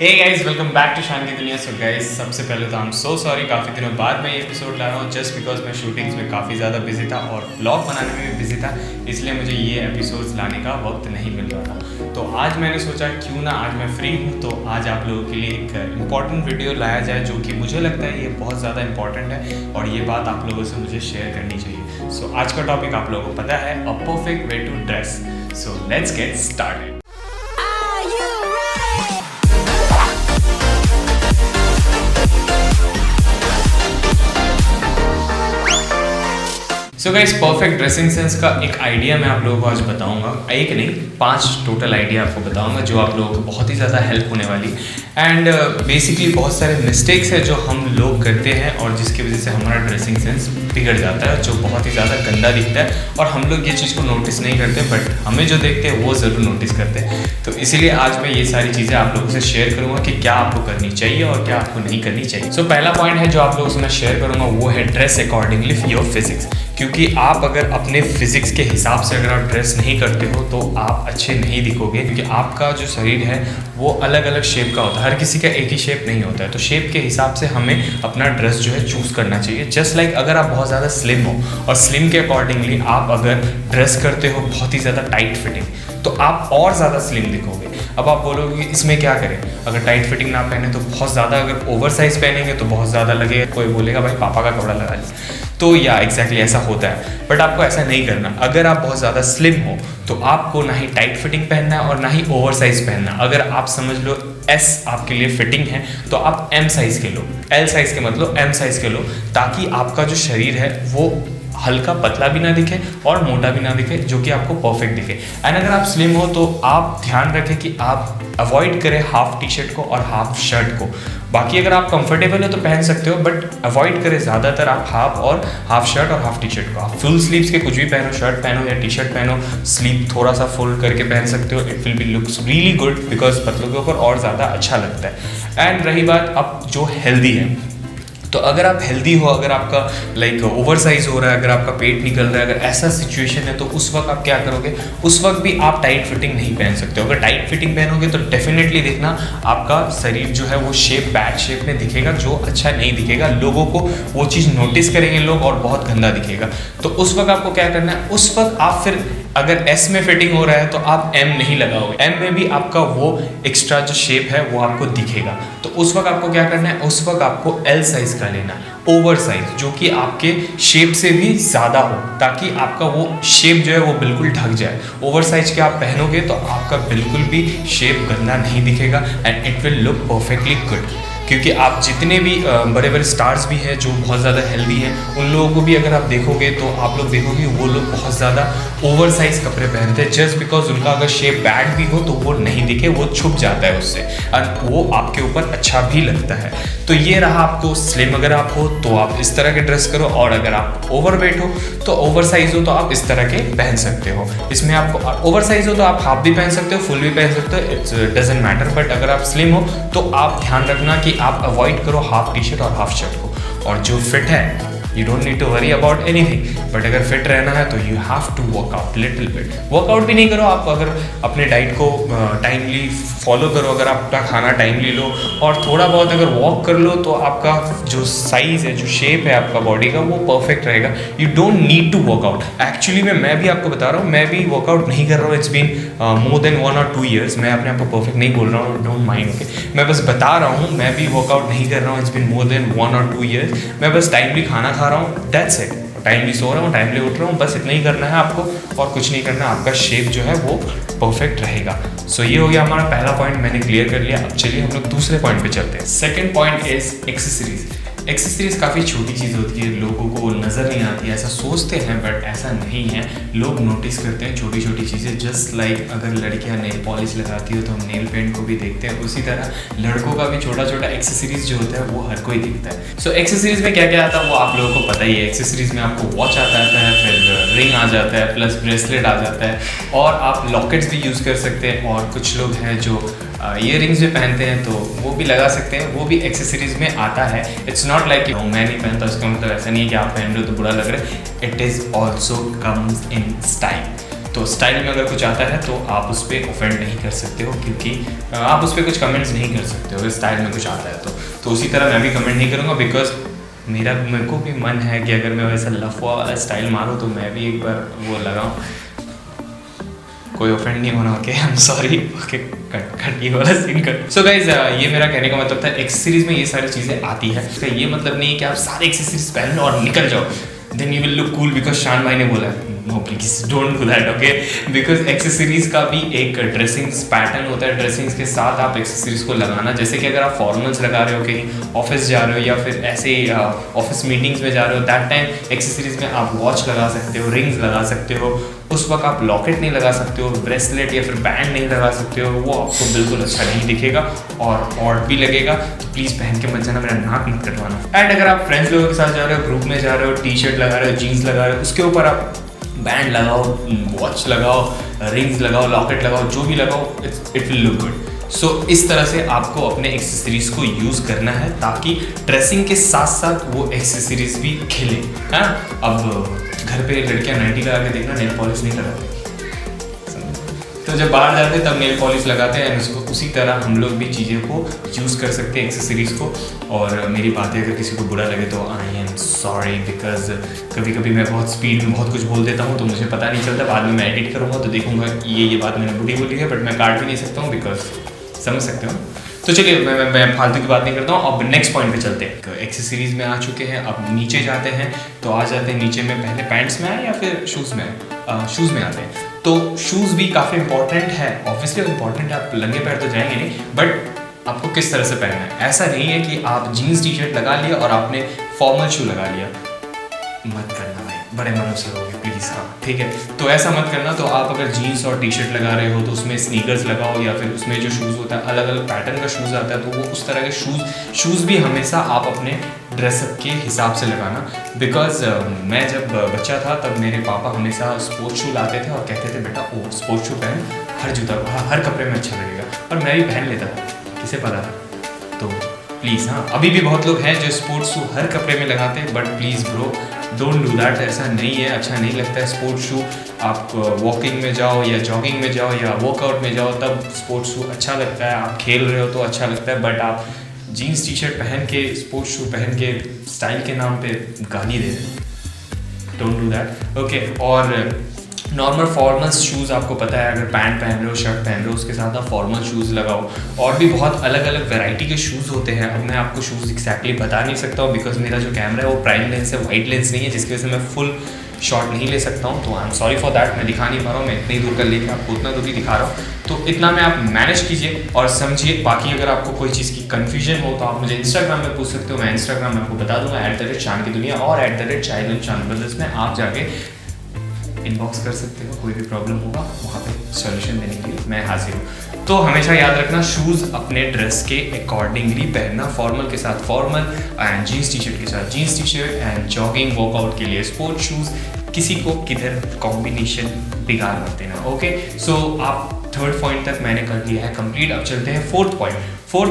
Hey guys, welcome back to Shaan की दुनिया। So guys, सबसे पहले तो आई एम सो सॉरी, काफ़ी दिनों बाद मैं ये एपिसोड ला रहा हूँ जस्ट बिकॉज मैं शूटिंग्स में काफ़ी ज़्यादा बिजी था और ब्लॉग बनाने में भी बिजी था, इसलिए मुझे ये एपिसोड्स लाने का वक्त नहीं मिल रहा था। तो आज मैंने सोचा क्यों ना आज मैं फ्री हूँ तो आज आप लोगों के लिए एक इम्पॉर्टेंट वीडियो लाया जाए जो कि मुझे लगता है ये बहुत ज़्यादा इंपॉर्टेंट है और ये बात आप लोगों से मुझे शेयर करनी चाहिए। सो आज का टॉपिक आप लोगों को पता है, a perfect way to dress. So let's get started. So guys, perfect dressing sense का एक आइडिया मैं आप लोगों को आज बताऊंगा। एक नहीं, 5 टोटल आइडिया आपको बताऊंगा जो आप लोगों को बहुत ही ज़्यादा हेल्प होने वाली। एंड बेसिकली बहुत सारे मिस्टेक्स है जो हम लोग करते हैं और जिसकी वजह से हमारा ड्रेसिंग सेंस बिगड़ जाता है, जो बहुत ही ज़्यादा गंदा दिखता है और हम लोग ये चीज़ को नोटिस नहीं करते, बट हमें जो देखते हैं वो ज़रूर नोटिस करते हैं। तो इसीलिए आज मैं ये सारी चीज़ें आप लोगों से शेयर करूँगा कि क्या आपको करनी चाहिए और क्या आपको नहीं करनी चाहिए। सो पहला पॉइंट है जो आप लोगों से मैं शेयर करूँगा वो है ड्रेस अकॉर्डिंगली योर फिजिक्स। क्योंकि आप अगर अपने फिजिक्स के हिसाब से अगर आप ड्रेस नहीं करते हो तो आप अच्छे नहीं दिखोगे, क्योंकि आपका जो शरीर है वो अलग अलग शेप का होता है, हर किसी का एक ही शेप नहीं होता है। तो शेप के हिसाब से हमें अपना ड्रेस जो है चूज़ करना चाहिए। जस्ट लाइक अगर आप बहुत ज़्यादा स्लिम हो और स्लिम के अकॉर्डिंगली आप अगर ड्रेस करते हो बहुत ही ज़्यादा टाइट फिटिंग, तो आप और ज़्यादा स्लिम दिखोगे। अब आप बोलोगे कि इसमें क्या करें, अगर टाइट फिटिंग ना पहने तो बहुत ज़्यादा, अगर ओवर साइज पहनेंगे तो बहुत ज़्यादा लगेगा, कोई बोलेगा भाई पापा का कपड़ा लगा लिया। तो या एग्जैक्टली ऐसा होता है, बट आपको ऐसा नहीं करना। अगर आप बहुत ज़्यादा स्लिम हो तो आपको ना ही टाइट फिटिंग पहनना है और ना ही ओवर साइज पहनना। अगर आप समझ लो एस आपके लिए फिटिंग है तो आप एम साइज़ के लो, एल साइज़ के मतलब एम साइज़ के लो, ताकि आपका जो शरीर है वो हल्का पतला भी ना दिखे और मोटा भी ना दिखे, जो कि आपको परफेक्ट दिखे। एंड अगर आप स्लिम हो तो आप ध्यान रखें कि आप अवॉइड करें हाफ टी शर्ट को और हाफ शर्ट को। बाकी अगर आप कंफर्टेबल हो तो पहन सकते हो, बट अवॉइड करें ज़्यादातर आप हाफ शर्ट और हाफ टी शर्ट को। आप फुल स्लीव्स के कुछ भी पहनो, शर्ट पहनो या टी शर्ट पहनो, स्लीव थोड़ा सा फोल्ड करके पहन सकते हो। It will be looks really good because पतलों के ऊपर और ज़्यादा अच्छा लगता है। एंड रही बात अब जो हेल्दी है, तो अगर आप हेल्दी हो, अगर आपका लाइक ओवर साइज हो रहा है, अगर आपका पेट निकल रहा है, अगर ऐसा सिचुएशन है तो उस वक्त आप क्या करोगे, उस वक्त भी आप टाइट फिटिंग नहीं पहन सकते हो। अगर टाइट फिटिंग पहनोगे तो डेफिनेटली देखना आपका शरीर जो है वो शेप बैड शेप में दिखेगा, जो अच्छा नहीं दिखेगा। लोगों को वो चीज़ नोटिस करेंगे लोग और बहुत गंदा दिखेगा। तो उस वक्त आपको क्या करना है, उस वक्त आप फिर अगर एस में फिटिंग हो रहा है तो आप एम नहीं लगाओगे, एम में भी आपका वो एक्स्ट्रा जो शेप है वो आपको दिखेगा। तो उस वक्त आपको क्या करना है, उस वक्त आपको एल साइज का लेना, ओवर साइज, जो कि आपके शेप से भी ज़्यादा हो, ताकि आपका वो शेप जो है वो बिल्कुल ढक जाए। ओवर साइज के आप पहनोगे तो आपका बिल्कुल भी शेप गंदा नहीं दिखेगा and it will look perfectly good. क्योंकि आप जितने भी बड़े बड़े स्टार्स भी हैं जो बहुत ज़्यादा हेल्दी हैं, उन लोगों को भी अगर आप देखोगे तो आप लोग देखोगे वो लोग बहुत ज़्यादा ओवर साइज कपड़े पहनते हैं, जस्ट बिकॉज उनका अगर शेप बैड भी हो तो वो नहीं दिखे, वो छुप जाता है उससे और वो आपके ऊपर अच्छा भी लगता है। तो ये रहा, आपको स्लिम अगर आप हो तो आप इस तरह के ड्रेस करो, और अगर आप ओवर वेट हो तो ओवर साइज हो तो आप इस तरह के पहन सकते हो। इसमें आपको ओवर साइज हो तो आप हाफ भी पहन सकते हो, फुल भी पहन सकते हो, इट्स डजेंट मैटर। बट अगर आप स्लिम हो तो आप ध्यान रखना कि आप अवॉइड करो हाफ टी शर्ट और हाफ शर्ट को। और जो फिट है, you don't need to worry about anything, but अगर फिट रहना है तो you have to work out little bit. Workout भी नहीं करो आप, अगर अपने डाइट को टाइमली फॉलो करो, अगर आपका खाना टाइमली लो और थोड़ा बहुत अगर वॉक कर लो तो आपका जो साइज़ है, जो शेप है आपका बॉडी का, वो परफेक्ट रहेगा। You don't need to workout. Actually में मैं भी आपको बता रहा हूँ, मैं भी वर्कआउट नहीं कर रहा हूँ। It's been more than 1 or 2 years। मैं अपने आप को परफेक्ट नहीं बोल रहा हूँ, डोंट माइंड, ओके। मैं बस बता रहा हूँ, मैं भी वर्कआउट नहीं कर रहा हूँ। It's been more than 1 or 2 years। मैं बस टाइमली खाना खा रहा हूँ, दैट्स इट। टाइमली सो रहा हूँ, टाइमली उठ रहा हूँ, बस इतना ही करना है आपको और कुछ नहीं करना। आपका शेप जो है वो परफेक्ट रहेगा। सो ये हो गया हमारा पहला पॉइंट, मैंने क्लियर कर लिया। अब चलिए हम लोग दूसरे पॉइंट पे चलते हैं। Second point is accessories. Accessories काफ़ी छोटी चीज़ होती है, लोगों को नज़र नहीं आती है, ऐसा सोचते हैं बट ऐसा नहीं है। लोग नोटिस करते हैं छोटी छोटी चीज़ें। जस्ट लाइक अगर लड़कियां नेल पॉलिश लगाती हो तो हम नेल पेंट को भी देखते हैं, उसी तरह लड़कों का भी छोटा छोटा एक्सेसरीज जो होता है वो हर कोई दिखता है। सो एक्सेसरीज में क्या क्या आता है वो आप लोगों को पता ही है। एक्सेसरीज में आपको वॉच आता है, फिर रिंग आ जाता है, प्लस ब्रेसलेट आ जाता है, और आप लॉकेट्स भी यूज़ कर सकते हैं। और कुछ लोग हैं जो ईयरिंग्स भी पहनते हैं तो वो भी लगा सकते हैं, वो भी एक्सेसरीज में आता है। इट्स नॉट लाइक कि मैं नहीं पहनता, उसका मतलब ऐसा नहीं है कि आप पहन रहे हो तो बुरा लग रहा है। It is also comes in style. तो स्टाइल में अगर कुछ आता है तो आप उस पर ऑफेंड नहीं कर सकते हो, क्योंकि आप उस पर कुछ कमेंट्स नहीं कर सकते हो अगर स्टाइल में कुछ आता है तो उसी तरह मैं भी कमेंट नहीं करूँगा, बिकॉज मेरे को भी मन है कि अगर मैं वैसा लफवा वाला स्टाइल मारूँ तो मैं भी एक बार वो लगाऊँ। कोई ऑफेंड नहीं होना, okay, I am sorry, okay, cut ये वाला सीन कट। सो गाइज, ये मेरा कहने का मतलब था, एक्सेसरीज में ये सारी चीज़ें आती है। इसका ये मतलब नहीं है कि आप सारे एक्सेसरीज पहन लो और निकल जाओ, then you will look cool because Shaan भाई ने बोला है। No please don't do that, okay, because accessories का भी एक ड्रेसिंग पैटर्न होता है। ड्रेसिंग्स के साथ आप एक्सेसरीज को लगाना, जैसे कि अगर आप फॉर्मल्स लगा रहे हो, कहीं ऑफिस जा रहे हो या फिर ऐसे ऑफिस मीटिंग्स में जा रहे हो, दैट टाइम एक्सेसरीज में आप वॉच लगा सकते हो, रिंग्स लगा सकते हो। उस वक्त आप लॉकेट नहीं लगा सकते हो, ब्रेसलेट या फिर बैंड नहीं लगा सकते हो, वो आपको बिल्कुल अच्छा नहीं दिखेगा और ऑड भी लगेगा। तो प्लीज़ पहन के मत जाना, मेरा नाक मत कटवाना। एंड अगर आप फ्रेंड्स लोगों के साथ जा रहे हो, ग्रुप में जा रहे हो, टी शर्ट लगा रहे हो, जीन्स लगा रहे हो, उसके ऊपर आप बैंड लगाओ, वॉच लगाओ, रिंग्स लगाओ, लॉकेट लगाओ, जो भी लगाओ, इट विल लुक गुड। सो इस तरह से आपको अपने एक्सेसरीज को यूज़ करना है ताकि ड्रेसिंग के साथ साथ वो एक्सेसरीज भी खिले। हाँ, अब घर पे लड़कियां 90 लगा के देखना, नेल पॉलिश नहीं लगाते, तो जब बाहर जाते हैं तब नेल पॉलिश लगाते हैं। उसको उसी तरह हम लोग भी चीज़ों को यूज़ कर सकते हैं, एक्सेसरीज़ को। और मेरी बातें अगर किसी को बुरा लगे तो आई एम सॉरी, बिकॉज कभी कभी मैं बहुत स्पीड में बहुत कुछ बोल देता हूँ तो मुझे पता नहीं चलता। बाद में मैं एडिट करूँगा तो देखूँगा ये बात मैंने बुरी बोली है, बट मैं काट भी नहीं सकता हूँ, बिकॉज समझ सकते हो। तो चलिए मैं फालतू की बात नहीं करता हूँ। अब नेक्स्ट पॉइंट पे चलते हैं। एक्सेसरीज में आ चुके हैं, अब नीचे जाते हैं। तो आ जाते हैं नीचे में, पहले पैंट्स में आए या फिर शूज़ में आए? शूज़ में आते हैं। तो शूज़ भी काफ़ी इंपॉर्टेंट है, ऑब्वियसली इंपॉर्टेंट है, आप लंगे पैर तो जाएंगे नहीं, बट आपको किस तरह से पहनना है। ऐसा नहीं है कि आप जीन्स टी शर्ट लगा लिया और आपने फॉर्मल शू लगा लिया, मत करना भाई, बड़े मनो से रहोगे प्लीज़। हाँ ठीक है, तो ऐसा मत करना। तो आप अगर जीन्स और टी शर्ट लगा रहे हो तो उसमें स्नीकर्स लगाओ, या फिर उसमें जो शूज़ होता है अलग अलग पैटर्न का शूज़ आता है, तो वो उस तरह के शूज़ भी हमेशा आप अपने ड्रेसअप के हिसाब से लगाना। बिकॉज मैं जब बच्चा था तब मेरे पापा हमेशा स्पोर्ट्स शू लाते थे और कहते थे बेटा वो स्पोर्ट्स शू पहन, हर जूता हर कपड़े में अच्छा लगेगा, और मैं भी पहन लेता था, किसे पता था। तो प्लीज़, हाँ, अभी भी बहुत लोग हैं जो स्पोर्ट्स शू हर कपड़े में लगाते हैं, but please bro don't do that. ऐसा नहीं है, अच्छा नहीं लगता है स्पोर्ट्स शू। आप वॉकिंग में जाओ या जॉगिंग में जाओ या वर्कआउट में जाओ तब स्पोर्ट्स शू अच्छा लगता है, आप खेल रहे हो तो अच्छा लगता है, बट आप जीन्स टी शर्ट पहन के स्पोर्ट्स शू पहन के स्टाइल के नाम पे गाली दे रहे हैं, डोंट डू दैट, ओके। और नॉर्मल फॉर्मल शूज़ आपको पता है, अगर पैंट पहन रहे हो, शर्ट पहन रहे हो, उसके साथ आप फॉर्मल शूज़ लगाओ। और भी बहुत अलग अलग वैरायटी के शूज़ होते हैं। अब मैं आपको शूज़ एक्जैक्टली बता नहीं सकता हूँ, बिकॉज मेरा जो कैमरा है वो प्राइम लेंस है, वाइड लेंस नहीं है, जिसकी वजह से मैं फुल शॉट नहीं ले सकता हूँ। तो I am sorry for that, मैं दिखा नहीं पा रहा हूँ, मैं इतनी दूर कर लेके आपको उतना दूर ही दिखा रहा हूँ। तो इतना में आप मैनेज कीजिए और समझिए। बाकी अगर आपको कोई चीज़ की कन्फ्यूजन हो तो आप मुझे इंस्टाग्राम में पूछ सकते हो, मैं इंस्टाग्राम में आपको बता दूंगा, @शान की दुनिया और @चाइल्ड ब्रदर्स में आप जाके इनबॉक्स कर सकते हो। कोई भी प्रॉब्लम होगा वहाँ पे सॉल्यूशन देने के लिए मैं हाजिर हूँ। तो हमेशा याद रखना, शूज़ अपने ड्रेस के अकॉर्डिंगली पहनना, फॉर्मल के साथ formal and jeans T shirt के साथ jeans T shirt and jogging workout के लिए स्पोर्ट्स शूज़। किसी को किधर कॉम्बिनेशन बिगाड़ मत देना, ओके। सो आप थर्ड पॉइंट तक मैंने कर दिया है कंप्लीट। अब चलते हैं फोर्थ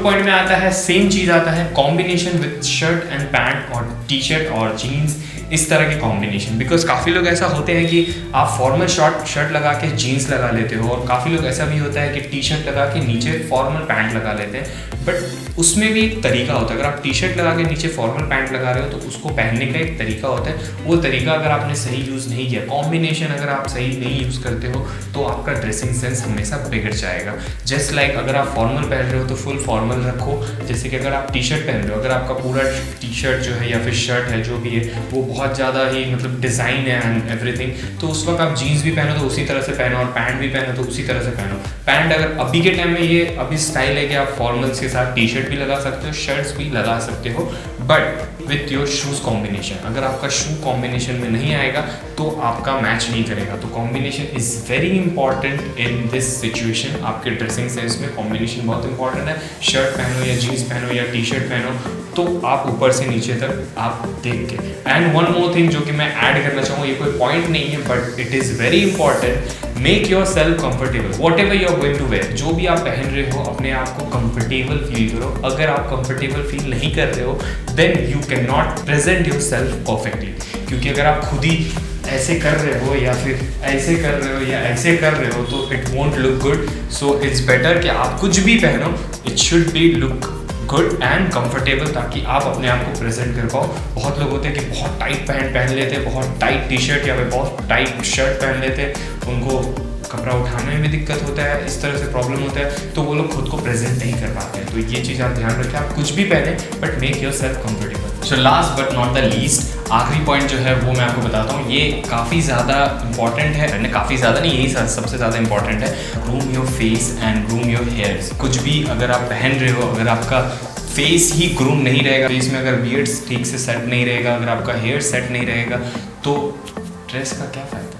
पॉइंट में आता है सेम चीज़ आता है, combination with shirt and pant और टी शर्ट और जीन्स, इस तरह के कॉम्बिनेशन। बिकॉज काफ़ी लोग ऐसा होते हैं कि आप फॉर्मल शर्ट लगा के जीन्स लगा लेते हो, और काफ़ी लोग ऐसा भी होता है कि टी शर्ट लगा के नीचे फॉर्मल पैंट लगा लेते हैं, बट उसमें भी एक तरीका होता है। अगर आप टी शर्ट लगा के नीचे फॉर्मल पैंट लगा रहे हो तो उसको पहनने का एक तरीका होता है। वो तरीका अगर आपने सही यूज़ नहीं किया, कॉम्बिनेशन अगर आप सही नहीं यूज़ करते हो तो आपका ड्रेसिंग सेंस हमेशा बिगड़ जाएगा। जस्ट लाइक अगर आप फॉर्मल पहन रहे हो तो फुल फॉर्मल रखो। जैसे कि अगर आप टी शर्ट पहन रहे हो, अगर आपका पूरा टी शर्ट जो है या फिर शर्ट है जो भी है वो बहुत ज़्यादा ही मतलब डिज़ाइन है एंड एवरीथिंग, तो उस वक्त आप जीन्स भी पहनो तो उसी तरह से पहनो, और पैंट भी पहनो तो उसी तरह से पहनो। पैंट अगर अभी के टाइम में ये अभी स्टाइल है कि आप फॉर्मल्स के साथ टी शर्ट भी लगा सकते हो, शर्ट्स भी लगा सकते हो, but with your shoes combination. अगर आपका शू कॉम्बिनेशन में नहीं आएगा तो आपका मैच नहीं करेगा। तो combination is very important in this situation. आपके ड्रेसिंग सेंस में कॉम्बिनेशन बहुत इंपॉर्टेंट है। शर्ट पहनो या जीन्स पहनो या टी शर्ट पहनो तो आप ऊपर से नीचे तक आप देख के। एंड वन मोर थिंग जो कि मैं ऐड करना चाहूँगा, ये कोई पॉइंट नहीं है but it is very important, make yourself comfortable whatever you are going to wear. जो भी आप पहन रहे हो अपने आप को कंफर्टेबल फील करो। अगर आप कंफर्टेबल फील नहीं कर रहे हो then you can not present yourself perfectly. क्योंकि अगर आप खुद ही ऐसे कर रहे हो या फिर ऐसे कर रहे हो या ऐसे कर रहे हो तो it won't look good. So it's better कि आप कुछ भी पहनो, it should be look good and comfortable, ताकि आप अपने आप को प्रेजेंट कर पाओ। बहुत लोग होते हैं कि बहुत टाइट पैंट पहन लेते हैं, बहुत टाइट टी शर्ट या फिर बहुत टाइट शर्ट पहन लेते हैं, उनको कपड़ा उठाने में भी दिक्कत होता है, इस तरह से प्रॉब्लम होता है, तो वो लोग खुद को प्रेजेंट नहीं कर पाते हैं। तो ये चीज़ आप ध्यान रखें, आप कुछ भी पहने but make your self comfortable. So last but not the least, आखिरी पॉइंट जो है वो मैं आपको बताता हूँ, ये काफ़ी ज़्यादा इंपॉर्टेंट है, काफ़ी ज़्यादा नहीं, यही सबसे ज़्यादा इंपॉर्टेंट है। Groom your face and groom your hairs. कुछ भी अगर आप पहन रहे हो, अगर आपका फेस ही ग्रूम नहीं रहेगा, फेस में अगर बियर्ड्स ठीक से सेट नहीं रहेगा, अगर आपका हेयर सेट नहीं रहेगा, तो ड्रेस का क्या फ़ायदा?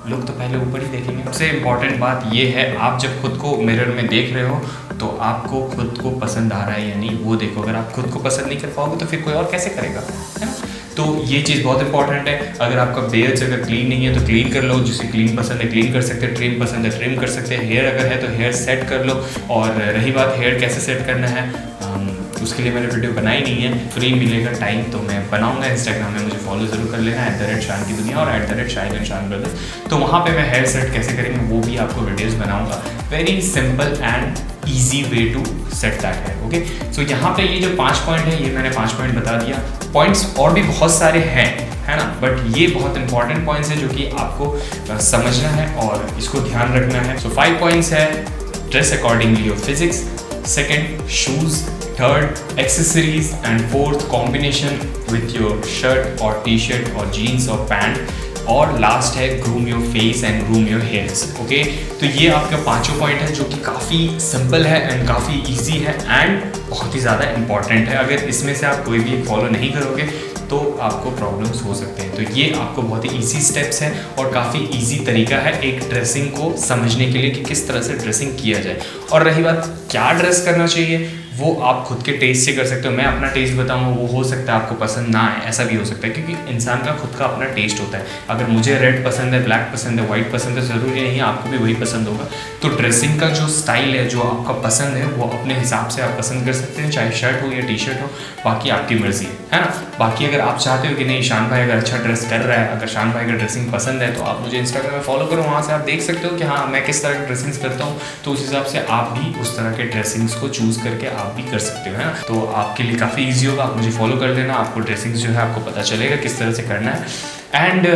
लोग तो पहले ऊपर ही देखेंगे। सबसे इम्पॉर्टेंट बात ये है, आप जब खुद को मिरर में देख रहे हो तो आपको खुद को पसंद आ रहा है या नहीं वो देखो। अगर आप खुद को पसंद नहीं कर पाओगे तो फिर कोई और कैसे करेगा, है ना? तो ये चीज़ बहुत इंपॉर्टेंट है। अगर आपका बियर्ड्स अगर क्लीन नहीं है तो क्लीन कर लो, जिसे क्लीन पसंद है क्लीन कर सकते हैं, ट्रिम पसंद है ट्रिम कर सकते हैं, हेयर अगर है तो हेयर सेट कर लो। और रही बात हेयर कैसे सेट करना है, उसके लिए मैंने वीडियो बनाई नहीं है, फ्री मिलेगा टाइम तो मैं बनाऊंगा। इंस्टाग्राम में मुझे फॉलो जरूर कर लेना @शान की दुनिया और @शान ब्रदर्स। तो वहाँ पे मैं हेयर सेट कैसे करेंगे वो भी आपको वीडियोस बनाऊंगा। Very simple and easy way to set that है। ओके, सो यहाँ पे ये जो 5 पॉइंट है, ये मैंने 5 पॉइंट बता दिया। पॉइंट्स और भी बहुत सारे हैं, है ना, बट ये बहुत इंपॉर्टेंट पॉइंट्स हैं जो कि आपको समझना है और इसको ध्यान रखना है। सो 5 पॉइंट्स है, dress accordingly your physics, second shoes, third accessories, and fourth combination with your shirt और टी शर्ट और जीन्स और पैंट, और लास्ट है groom your face and groom your hairs. Okay, तो ये आपका 5 पॉइंट है जो कि काफ़ी सिंपल है एंड काफ़ी इजी है एंड बहुत ही ज़्यादा इंपॉर्टेंट है। अगर इसमें से आप कोई भी फॉलो नहीं करोगे तो आपको प्रॉब्लम्स हो सकते हैं। तो ये आपको बहुत ही इजी स्टेप्स हैं और काफ़ी इजी तरीका है एक ड्रेसिंग को समझने के लिए कि किस तरह से ड्रेसिंग किया जाए। और रही बात क्या ड्रेस करना चाहिए, वो आप खुद के टेस्ट से कर सकते हो। मैं अपना टेस्ट बताऊंगा, वो हो सकता है आपको पसंद ना आए, ऐसा भी हो सकता है, क्योंकि इंसान का खुद का अपना टेस्ट होता है। अगर मुझे रेड पसंद है, ब्लैक पसंद है, वाइट पसंद है, ज़रूरी नहीं है आपको भी वही पसंद होगा। तो ड्रेसिंग का जो स्टाइल है, जो आपका पसंद है, वो अपने हिसाब से आप पसंद कर सकते हैं, चाहे शर्ट हो या टी शर्ट हो, बाकी आपकी मर्जी है ना। बाकी अगर आप चाहते हो कि नहीं शान भाई अगर अच्छा ड्रेस कर रहा है, अगर शान भाई अगर ड्रेसिंग पसंद है, तो आप मुझे इंस्टाग्राम में फॉलो करो, वहाँ से आप देख सकते हो कि हाँ मैं किस तरह की ड्रेसिंग्स करता हूँ, तो उस हिसाब से आप भी उस तरह के ड्रेसिंग्स को चूज़ करके आप भी कर सकते हो, है ना। तो आपके लिए काफ़ी ईजी होगा, आप मुझे फॉलो कर लेना, आपको ड्रेसिंग्स जो है आपको पता चलेगा किस तरह से करना है। एंड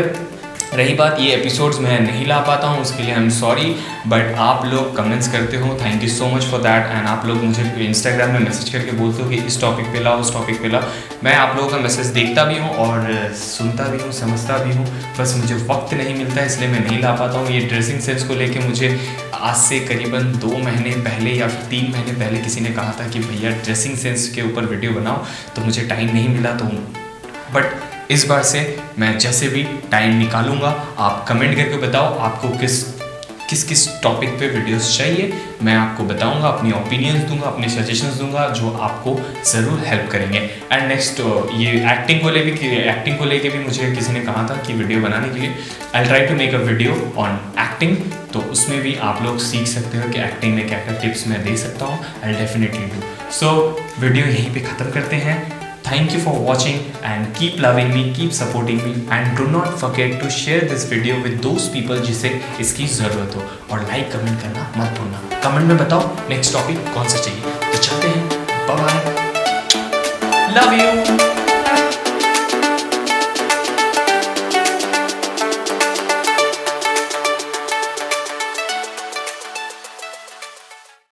रही बात ये एपिसोड्स मैं नहीं ला पाता हूँ, उसके लिए आई एम सॉरी, बट आप लोग कमेंट्स करते हो, thank you so much for that. And आप लोग मुझे इंस्टाग्राम में मैसेज करके बोलते हो कि इस टॉपिक पे लाओ, उस टॉपिक पे लाओ। मैं आप लोगों का मैसेज देखता भी हूँ और सुनता भी हूँ, समझता भी हूँ, बस मुझे वक्त नहीं मिलता है, इसलिए मैं नहीं ला पाता हूँ। ये ड्रेसिंग सेंस को लेके मुझे आज से करीबन 2 महीने पहले या फिर 3 महीने पहले किसी ने कहा था कि भैया ड्रेसिंग सेंस के ऊपर वीडियो बनाओ, तो मुझे टाइम नहीं मिला। तो बट इस बार से मैं जैसे भी टाइम निकालूंगा, आप कमेंट करके बताओ आपको किस टॉपिक पे वीडियोस चाहिए, मैं आपको बताऊंगा, अपनी ओपिनियंस दूंगा, अपने सजेशंस दूंगा जो आपको ज़रूर हेल्प करेंगे। एंड नेक्स्ट ये एक्टिंग को लेके भी मुझे किसी ने कहा था कि वीडियो बनाने के लिए I try to make a video on acting, तो उसमें भी आप लोग सीख सकते हो कि एक्टिंग में क्या क्या टिप्स मैं दे सकता हूँ। I definitely do. So video यहीं पे ख़त्म करते हैं। Thank you for watching and keep loving me, keep supporting me, and do not forget to share this video with those people जिसे इसकी ज़रूरत हो, और लाइक कमेंट करना मत भूलना। कमेंट में बताओ नेक्स्ट टॉपिक कौन सा चाहिए। तो चलते हैं, बाय बाय।